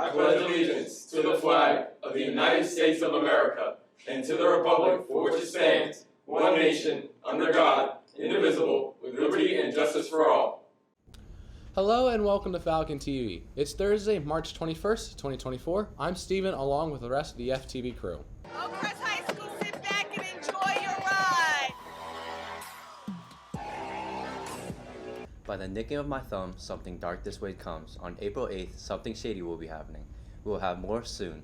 I pledge allegiance to the flag of the United States of America and to the republic for which it stands, one nation, under God, indivisible, with liberty and justice for all. Hello and welcome to Falcon TV. It's Thursday, March 21st, 2024. I'm Steven along with the rest of the FTV crew. Oakcrest High School, sit back and enjoy your ride. By the nicking of my thumb, something dark this way comes. On April 8th, something shady will be happening. We will have more soon.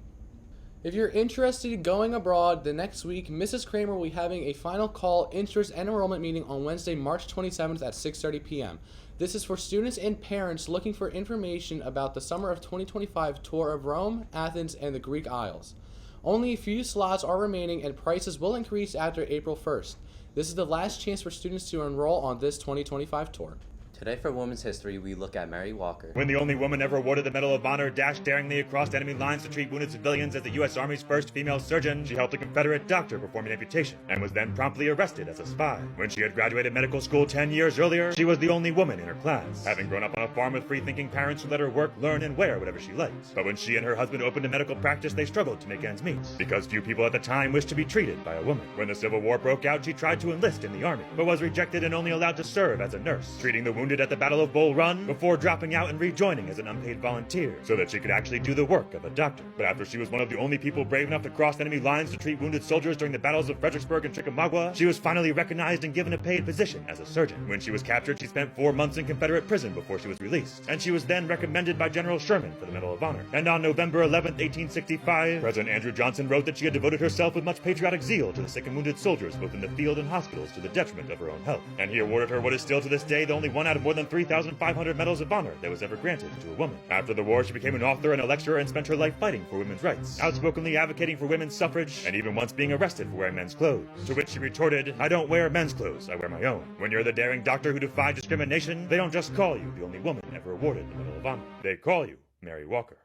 If you're interested in going abroad, the next week, Mrs. Kramer will be having a final call, interest, and enrollment meeting on Wednesday, March 27th at 6:30 p.m. This is for students and parents looking for information about the summer of 2025 tour of Rome, Athens, and the Greek Isles. Only a few slots are remaining and prices will increase after April 1st. This is the last chance for students to enroll on this 2025 tour. Today for Women's History, we look at Mary Walker. When the only woman ever awarded the Medal of Honor dashed daringly across enemy lines to treat wounded civilians as the U.S. Army's first female surgeon, she helped a Confederate doctor perform an amputation and was then promptly arrested as a spy. When she had graduated medical school 10 years earlier, she was the only woman in her class, having grown up on a farm with free-thinking parents who let her work, learn, and wear whatever she liked. But when she and her husband opened a medical practice, they struggled to make ends meet, because few people at the time wished to be treated by a woman. When the Civil War broke out, she tried to enlist in the Army, but was rejected and only allowed to serve as a nurse, treating the wounded at the Battle of Bull Run before dropping out and rejoining as an unpaid volunteer so that she could actually do the work of a doctor. But after she was one of the only people brave enough to cross enemy lines to treat wounded soldiers during the battles of Fredericksburg and Chickamauga, she was finally recognized and given a paid position as a surgeon. When she was captured, she spent 4 months in Confederate prison before she was released, and she was then recommended by General Sherman for the Medal of Honor. And on November 11th, 1865, President Andrew Johnson wrote that she had devoted herself with much patriotic zeal to the sick and wounded soldiers both in the field and hospitals to the detriment of her own health. And he awarded her what is still to this day the only one out of more than 3,500 medals of honor that was ever granted to a woman. After the war, she became an author and a lecturer and spent her life fighting for women's rights, outspokenly advocating for women's suffrage, and even once being arrested for wearing men's clothes. To which she retorted, "I don't wear men's clothes, I wear my own." When you're the daring doctor who defied discrimination, they don't just call you the only woman ever awarded the Medal of Honor. They call you Mary Walker.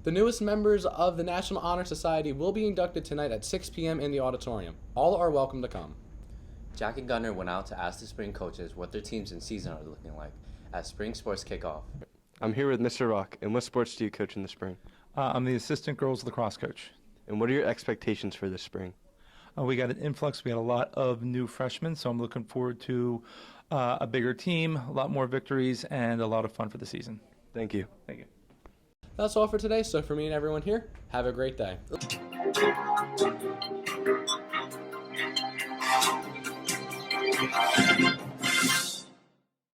The newest members of the National Honor Society will be inducted tonight at 6 p.m. in the auditorium. All are welcome to come. Jack and Gunnar went out to ask the spring coaches what their teams and season are looking like as spring sports kick off. I'm here with Mr. Rock, and what sports do you coach in the spring? I'm the assistant girls lacrosse coach. And what are your expectations for this spring? We got an influx. We got a lot of new freshmen, so I'm looking forward to a bigger team, a lot more victories, and a lot of fun for the season. Thank you. Thank you. That's all for today, so for me and everyone here, have a great day.